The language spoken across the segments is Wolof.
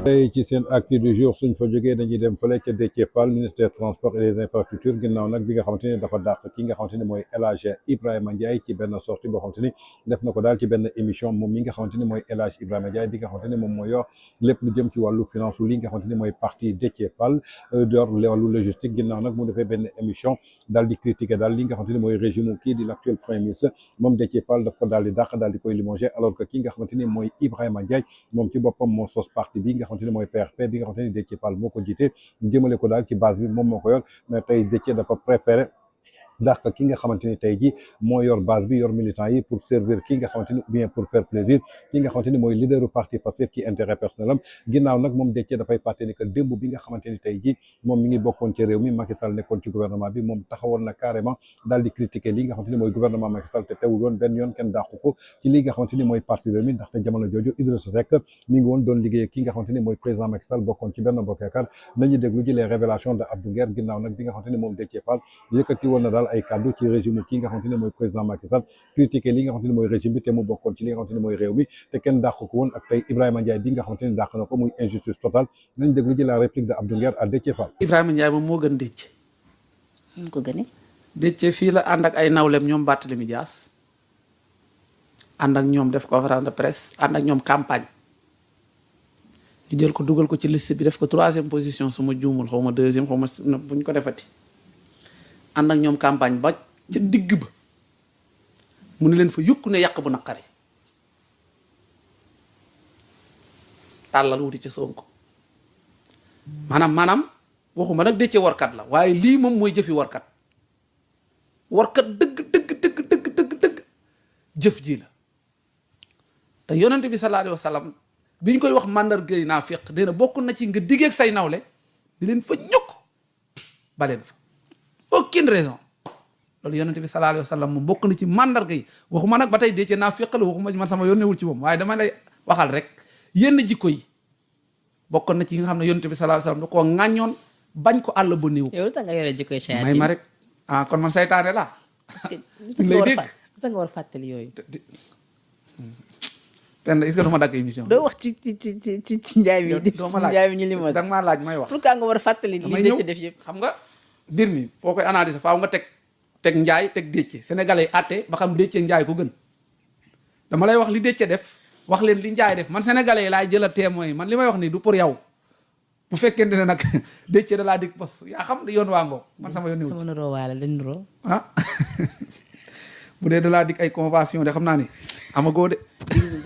tey ci seen acte du jour suñ fa jógee dañuy dem fële ca Déthié Fall ministre des transports et des infrastructures ginnaaw nag bi nga xamante ni dafa dàq ki nga xamante ni mooy El Hadj Ibrahima Ndiaye ci benn sortie boo xamante ni def na ko daal ci benn émission moom mi nga xamante ni mooy El Hadj Ibrahima Ndiaye bi nga xamante ni moom mooy yor lépp lu jëm ci wàllu finance li nga xamante ni mooy parti Déthié Fall yor wàllu logistique ginnaaw nag mu defee benn émission daal di critiquer daal li nga xamante ni mooy régime kii di l' actuel premier ministre moom Déthié Fall daf ko daal di dàq daal di koy limogé alors que ki nga xamante ni mooy Ibrahima Ndiaye moom ci boppam moo sos parti bi nga xamante ni mooy PRP bi nga xamante ni Déthié Fall moo ko jiite jëmale ko daal ci base bi moom moo ko yor mais tey Déthié dafa préféré ndax ki nga xamante ni tey jii moo yor base bi yor militant yi pour servir ki nga xamante ni bien pour faire plaisir ki nga xamante ni mooy leaderu parti Pastef ci intérêt personnel am ginnaaw nag moom Déthié dafay fàtte ni que démb bi nga xamante ni tey jii moom mi ngi bokkoon ci réew mi Macky Sall nekkoon ci gouvernement bi moom taxawoon na carrément daal di critiquer li nga xamante ni mooy gouvernement Macky Sall te teewul woon benn yoon kenn dàqu ko ci li nga xamante ni mooy parti réew mi ndaxte jamono jooju Idrissa Seck mi ngi woon doon liggéey ki nga xamante ni mooy président Macky Sall bokkoon ci Benno Bokk Yaakaar nañu déglu ji les révélations de Abdou Nguer ginnaaw nag bi nga xamante ni moom Déthié Fall yëkkati woon na daal ay kàddu ci régime ki nga xamante ne mooy président Macky Sall critiqué li nga xamante ne mooy régime bi te mu bokkoon ci li nga xamante ne mooy réew mi te kenn dàq ko woon ak tey Ibrahima Ndiaye bi nga xamante ne dàq na ko muy injustice totale nañ déglu ji la réplique de Abdou Nguer à Déthié Fall. Ibrahima Ndiaye moom moo gën Déthié. ñu ko gënee. Déthié fii la ànd ak ay nawlem ñoom Barthélémy Dias ànd ak ñoom def conférence de presse ànd ak ñoom campagne ñu jël ko dugal ko ci liste bi def ko 3e position su ma juumul xaw ma 2e xaw ma buñ ko defati ànd ak ñoom campagne ba ca digg ba mu ne leen fa yukk ne yàq bu naqari tàllal wuti ca Sonko maanaam waxuma nag Déthié warkat la waaye lii moom mooy jëfi warkat dëgg jëf ji la te yonent bi sallallahu alayhi wa sallam bi ñu koy wax màndargay naafiq dina bokk na ci nga diggeeg say nawle di leen fa ñukk ba leen fa aucune raison loolu yonent bi sallallahu alayhi wa sallam moom bokk na ci mandarga yi waxuma nag ba tey Déthié naafiq la waxuma man sama yónnewul ci moom waaye dama lay waxal rek yenn jikko yi bokk na ci yi nga xam ne yonent bi sallallahu alayhi wa sallam da koo ŋàññoon bañ ko àll ba néew. yow lu tax nga yore jikkoy sayaatin may ma rek kon man saytaane laa. parce que lay dégg lu tax nga war fàttali yooyu. Penda est-ce que dama dagg émission doo wax ci njaay mi. doo ma laaj njaay mi ñu limoon da nga maa laaj may wax. pourquoi nga war a fàttali li Déthié def yëpp. xam nga mbir mi foo koy analyser faaw nga teg njaay teg Déthié sénégalais yi àtte ba xam Déthié njaay ko gën dama lay wax li Déthié def wax leen li njaay def man sénégalais yi laay jël témoin man li may wax nii du pour yow bu fekkente ne nag Déthié da laa dig pos yaa xam yoon waa ngoo man sama yoon sama nuroo waale la nuroo bu dee da laa dig ay convention de xam naa ni amagoo de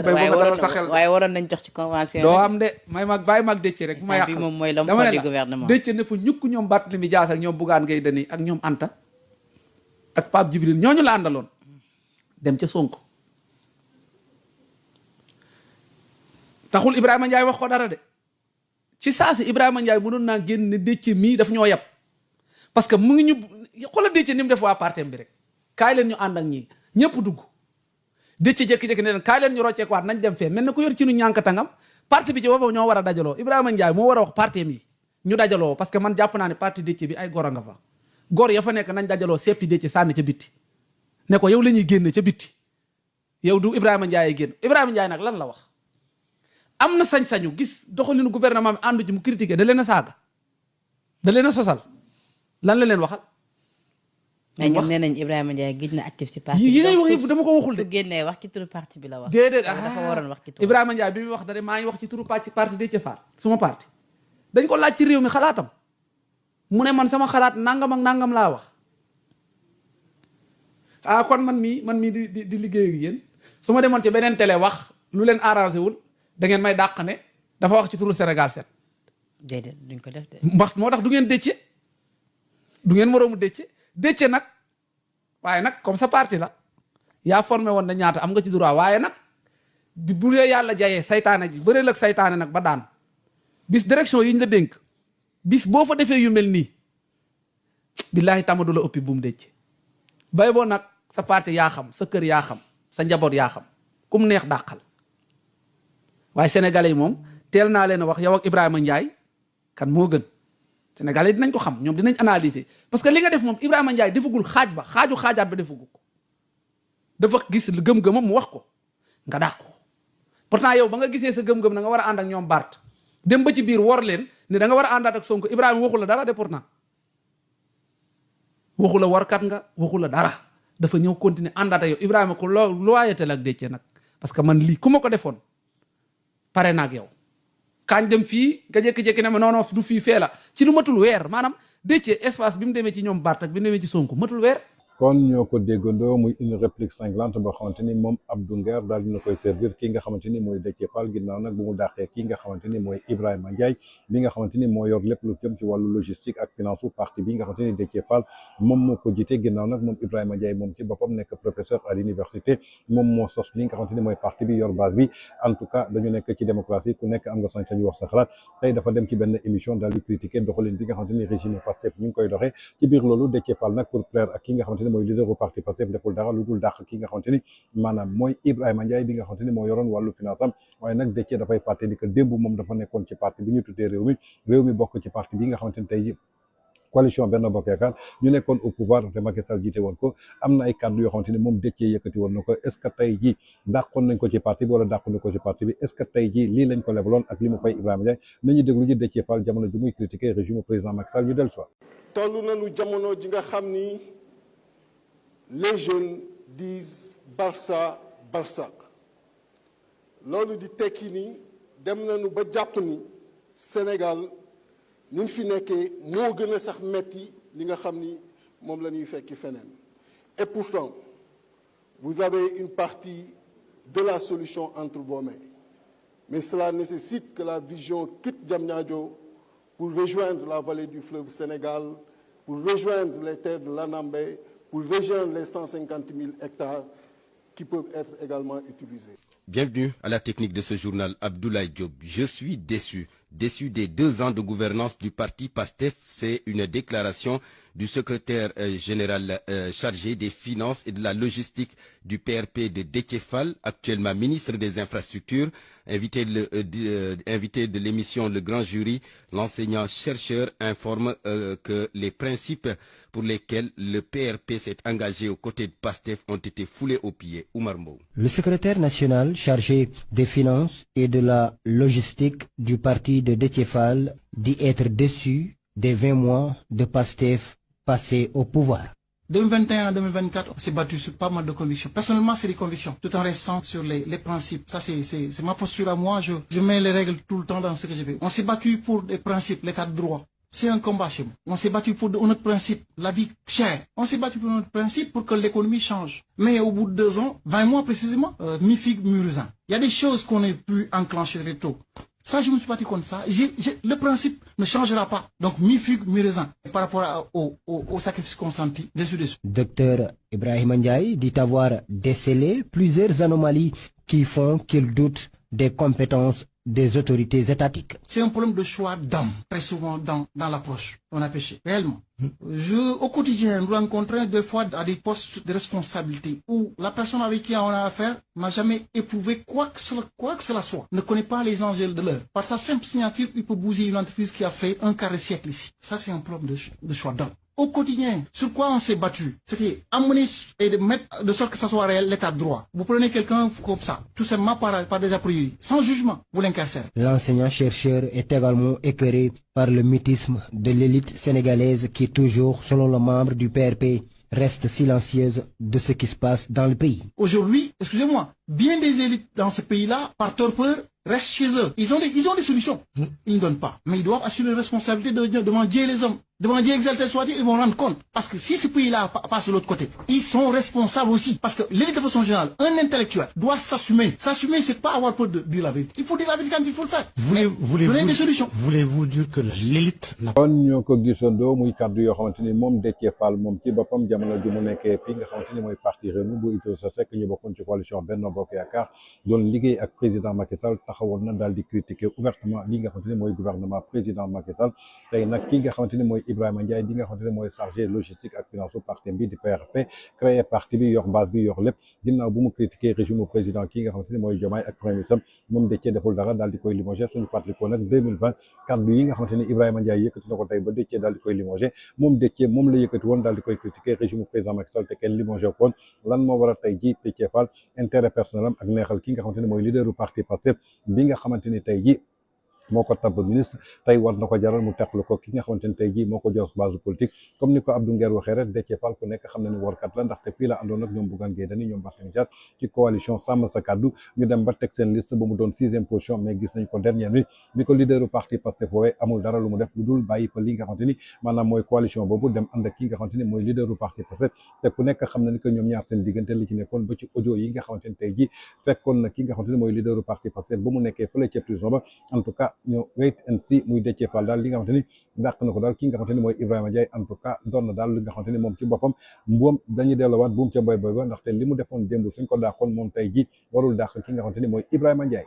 waaye waroon nañ jox ci convention doo am de bàyyi mag Déthié rek bu ma yàq moom mooy l'homme fort du gouvernement Déthié ne fa ñukk ñoom Barthélémy Dias ak ñoom Bougane Gueye Dany ak ñoom Anta ak Pape Djibril ñooñu la àndaloon dem ca Sonko taxul Ibrahima Ndiaye wax ko dara de ci saa si Ibrahima Ndiaye mënoon naa génn ne Déthié mii daf ñoo yab parce que mu ngi ñu xoolal Déthié ni mu def waa partem bi rek kaay leen ñu ànd ak ñii ñëpp dugg Déthié jékki-jékki ne leen kaay leen ñu rocceekuwaat nañ dem fee mel na ko yor ci nu ñànkatangam parti bi ci boppam ñoo war a dajaloo Ibrahima Ndiaye moo war a wax partem yi ñu dajaloo parce que man jàpp naa ne parti Déthié bi ay gor a nga fa gor ya fa nekk nañ dajaloo seppi Déthié sànni ca bitti ne ko yow la ñuy génne ca bitti yow du Ibrahima Ndiaye génn Ibrahima Ndiaye nag lan la wax am na sañ-sañu gis doxalinu gouvernement bi àndu ci mu critiqué da leen a saaga da leen a sosal lan la leen waxal. mais ñoom nee nañ Ibrahima Ndiaye gëj na actif si parti yi ngay wax yëpp dama ko waxul de. su génnee wax ci turu parti bi la wax. déedéet dafa waroon wax ci turu. Ibrahima Ndiaye bi muy wax da maa ngi wax ci turu parti Déthié Fall suma parti dañ ko laaj ci réew mi xalaatam mu ne man sama xalaat nangam ak nangam laa wax kon man mii di liggéey ak yéen su ma demoon ci beneen télé wax lu leen arrangé wul da ngeen may dàq ne dafa wax ci turu Sénégal 7. déedéet duñ ko def de. moo tax du ngeen Déthié du ngeen moroomu Déthié nag waaye nag comme sa parti la yaa formé woon na ñaata am nga ci droit waaye nag bu dee yàlla jayee saytaane ji bëreel ak saytaane nag ba daan bis direction yi ñu la dénk bis boo fa defee yu mel nii billaahi tamadu la ëppi buum Déthié bay boo nag sa parti yaa xam sa kër yaa xam sa njaboot yaa xam kum neex dàqal waaye sénégalais yi moom teel naa leen a wax yow ak Ibrahima Ndiaye kan moo gën Sénégalais dinañ ko xam ñoom dinañ analyser parce que li nga def moom Ibrahima Ndiaye defagul xaaj ba xaajaat ba defagul ko dafa gis gëm-gëmam mu wax ko nga dàq ko pourtant yow ba nga gisee sa gëm-gëm na nga war a ànd ak ñoom Bart dem ba ci biir wor leen ne da nga war a àndaat ak Sonko Ibrahima waxu la dara de pourtant waxu la warkat nga waxu la dara dafa ñëw continuer àndaat ak yow Ibrahima ko loyauté la ak Déthié nag parce que man lii ku ma ko defoon pare na ak yow kaañ dem fii nga jékki-jékki ne ma non du fii fee la ci lu matul weer maanaam Déthié espace bi mu demee ci ñoom Bart ak bi mu demee ci Sonko matul weer. kon ñoo ko déggandoo muy une réplique cinglante boo xamante ni moom Abdou Nguer daal dina koy servir ki nga xamante ni mooy Déthié Fall ginnaaw nag bu mu dàqee ki nga xamante ni mooy Ibrahima Ndiaye bi nga xamante ni moo yor lépp lu jëm ci wàllu logistique ak finance u parti bi nga xamante ni Déthié Fall moom moo ko jiite ginnaaw nag moom Ibrahima Ndiaye moom ci boppam nekk professeur à l'université moom moo sos li nga xamante ni mooy parti bi yor base bi en tout cas dañu nekk ci démocratie ku nekk am nga sañ-sañ wax sa xalaat tey dafa dem ci benn émission daal di critiquer doxalin bi nga xamante ni régime Pastef ñu ngi koy doxee ci biir loolu Déthié Fall nag pour plaire ak ki nga xamante ni mooy leader u parti Pastef deful dara lu dul dàq ki nga xamante ni maanaam mooy Ibrahima Ndiaye bi nga xamante ni moo yoroon wàllu finance am waaye nag Déthié dafay fàtte ni que démb moom dafa nekkoon ci parti bi ñu tuddee réew mi bokk ci parti bi nga xamante ni tey ji coalition Benno Bokk Yaakaar ñu nekkoon au pouvoir te Macky Sall jiite woon ko am na ay kàddu yoo xamante ni moom Déthié yëkkati woon na ko est-ce que tey ji dàqoon nañ ko ci parti bi wala dàqoon ko ci parti bi est-ce que tey ji lii lañ ko lebaloon ak li mu fay Ibrahima Ndiaye nañu déglu ji Déthié Fall jamono ji muy critiquer régime président Macky Sall ñu dellu soit toll nañu jamono ji nga xam ni les jeunes disent Barça Barça loolu di tekki ni dem nañu ba jàpp ni Sénégal ni ñu fi nekkee moo gën a sax metti li nga xam ni moom la ñuy fekki feneen et pourtant vous avez une partie de la solution entre vos mains mais cela nécessite que la vision quitte Diamniadio pour rejoindre la vallée du fleuve Sénégal pour rejoindre les terres de l'Anambé pour rejoindre les 150 000 hectares qui peuvent être également utilisés. Bienvenue à la technique de ce journal, Abdoulaye Diop. Je suis déçu des 2 ans de gouvernance du parti PASTEF. C'est une déclaration du secrétaire général chargé des finances et de la logistique du PRP de Déthié Fall, actuellement ministre des Infrastructures, invité de l'émission Le Grand Jury. L'enseignant-chercheur informe que les principes pour lesquels le PRP s'est engagé aux côtés de PASTEF ont été foulés aux pieds. Oumar Mbow. Le secrétaire national chargé des finances et de la logistique du parti de Déthié Fall dit être déçu des 20 mois de PASTEF passés au pouvoir. 2021 à 2024, on s'est battu sur pas mal de convictions. Personnellement, c'est des convictions, tout en restant sur les principes. Ça, c'est ma posture à moi. Je mets les règles tout le temps dans ce que je fais. On s'est battu pour des principes, l'état de droit. C'est un combat chez moi. On s'est battu pour notre principe, la vie chère. On s'est battu pour notre principe pour que l'économie change. Mais au bout de 2 ans, 20 mois précisément, mi-figue, mi-raisin. Il y a des choses qu'on ait pu enclencher très tôt. Ça, je me suis battu contre ça. Le principe ne changera pas. Donc, mi-figue, mi-raisin. Par rapport au sacrifice consenti, dessus. Docteur Ibrahima Ndiaye dit avoir décelé plusieurs anomalies qui font qu'il doute des compétences des autorités étatiques. C'est un problème de choix d'homme, très souvent dans l'approche. On a péché, réellement. Au quotidien, nous rencontrons des fois à des postes de responsabilité où la personne avec qui on a affaire n'a jamais éprouvé quoi que cela soit, ne connaît pas les enjeux de l'heure. Par sa simple signature, il peut bousiller une entreprise qui a fait un quart de siècle ici. Ça, c'est un problème de choix d'homme. Au quotidien, sur quoi on s'est battu, c'est amener et de mettre de sorte que ça soit réel l'état de droit. Vous prenez quelqu'un comme ça, tout simplement par des a priori, sans jugement, vous l'incarcérez. L'enseignant-chercheur est également écœuré par le mutisme de l'élite sénégalaise qui toujours, selon le membre du PRP, reste silencieuse de ce qui se passe dans le pays. Aujourd'hui, excusez-moi, bien des élites dans ce pays-là, par torpeur, restent chez eux. Ils ont des solutions. Ils ne donnent pas. Mais ils doivent assurer la responsabilité devant Dieu et les hommes. Devant Dieu exalté soit-il, ils vont rendre compte. Parce que si ce pays-là passe de l'autre côté, ils sont responsables aussi. Parce que l'élite de façon générale, un intellectuel doit s'assumer. S'assumer, c'est pas avoir peur de dire la vérité. Il faut dire la vérité quand il faut le faire. Donner des solutions. Voulez-vous dire que l'élite n'a kon ñoo ko gisandoo muy kàddu yoo xamante ni moom Déthié Fall moom ci boppam jamono ju mu nekkee fii nga xamante ni mooy parti Rewmi bu Idrissa Seck ñu bokkoon ci coalition Benno Bokk Yaakaar doon liggéey ak président Macky Sall taxawoon na daal di critiquer ouvertement li nga xamante ne mooy gouvernement président Macky Sall tey nag ki nga xamante ne mooy Ibrahima Ndiaye bi nga xamante ne mooy chargé logistique ak finance su parti bi di PRP créé parti bi yor base bi yor lépp ginnaaw bu mu critiquer régime président ki nga xamante ne mooy Diomaye ak premier ministre moom Déthié deful dara daal di koy limogé suñu fàttalikoo nag 2020 kaddu yi nga xamante ne Ibrahima Ndiaye yëkkati na ko tey ba Déthié daal di koy limogé moom Déthié moom la yëkkati woon daal di koy critiquer régime président Macky Sall te kenn limogé ko woon lan moo war a tey ji Déthié Fall intérêt personnel am ak neexal ki nga xamante ne mooy leaderu parti Pastef bi nga xamante ni tey ji moo ko tabb ministre tey war na ko jaral mu teqlu ko ki nga xamante ne tey jii moo ko jox base politique comme ni ko Abdou Nguer waxee rek Déthié Fall ku nekk xam na ni warkat la ndaxte fii la àndoon ak ñoom Bougane Gueye Dany ñoom Barthélémy Dias ci coalition Sàmm Sa Kàddu ñu dem ba teg seen liste ba mu doon 6e position mais gis nañ ko dernière minute bi ko leaderu parti Pastef woowee amul dara lu mu def lu dul bàyyi fa li nga xamante ni maanaam mooy coalition boobu dem ànd ak ki nga xamante ni mooy leaderu parti Pastef te ku nekk xam na ni que ñoom ñaar seen diggante li ci nekkoon ba ci audio yi nga xamante ni tey jii fekkoon na ki nga xamante ni mooy leaderu parti Pastef ba mu nekkee fële ca prison ba en tout cas ñoo wait si muy Déthié Fall daal li nga xamante ni dàq na ko daal ki nga xamante ni mooy Ibrahima Ndiaye en tout cas doon na daal li nga xamante ni moom ci boppam mbuum dañuy delluwaat buum ca mboy boy ba ndaxte li mu defoon démb suñ ko dàqoon moom tey ji warul dàq ki nga xamante ni mooy Ibrahima Ndiaye